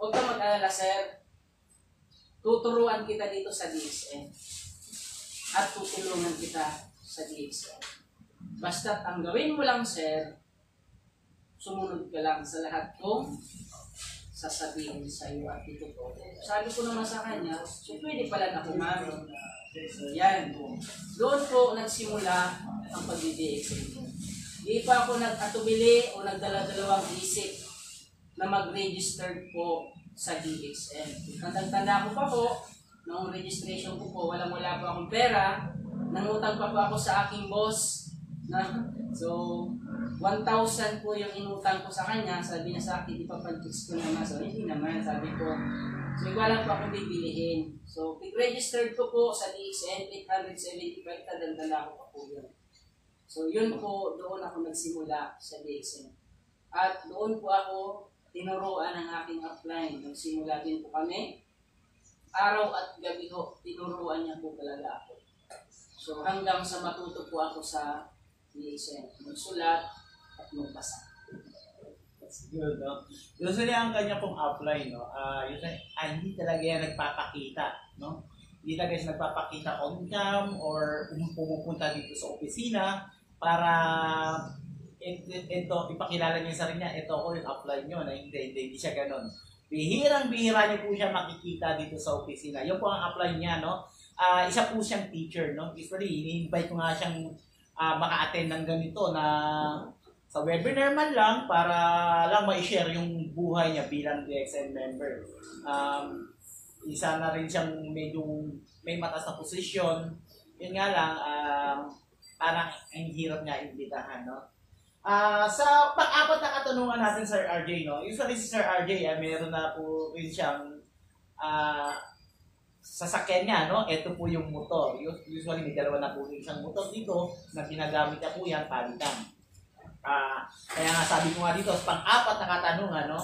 Huwag kang mag-alala, sir. Tuturuan kita dito sa DXN. At tutulungan kita sa DXN. Basta't ang gawin mo lang, sir, sumunod ka lang sa lahat kong sasabihin sa iyo at itututo. Sabi ko naman sa kanya, so pwede pala na kumano. So yan. Doon po nagsimula ang pag-DXN. Di pa ako nag-atubili o nagdala-dalawang isip na mag-register po sa DXN. Tanda-tanda ko pa po, noong registration ko po, wala po akong pera, nangutang pa po ako sa aking boss. So, 1,000 po yung inutang ko sa kanya. Sabi niya sa akin, di pa pag-fix ko naman. So, hindi naman. Sabi ko, so wala pa akong bibilihin. So, registered ko po sa DXN, 875, tadandala ko pa po yun. So, yun po, doon ako nagsimula sa DXN. At doon po ako tinuruan ng aking upline. Nagsimula din po kami. Araw at gabi ho, tinuruan niya po talaga ako. So, hanggang sa matuto po ako sa DXN. Magsulat at magbasa. That's good, no? Usually, ang kanya pong upline, no? Usually, hindi talaga yan nagpapakita, no? Hindi talaga siya nagpapakita on cam or pumupunta dito sa opisina para ito, ipakilala niya sa rin niya, ito ako yung upline nyo, na hindi siya ganun. Bihirang-bihira niyo po siya makikita dito sa opisina. Yun po ang upline niya, no? Isa po siyang teacher, no? Usually, ini-invite ko nga siyang maka-attend ng ganito na sa webinar man lang para lang ma-share yung buhay niya bilang DXN member. Isa na rin siyang medyo may mataas na posisyon. Yun nga lang, parang ang hirap niya imbitahan, no? Sa pang-apat na katanungan natin, Sir RJ, no? Usually si Sir RJ, meron na po rin siyang sasakyan niya, no? Ito po yung motor. Usually may dalawa na po rin siyang motor dito na ginagamit niya po yan palitan. Kaya nga sabi ko nga dito, pang-apat na katanungan, no?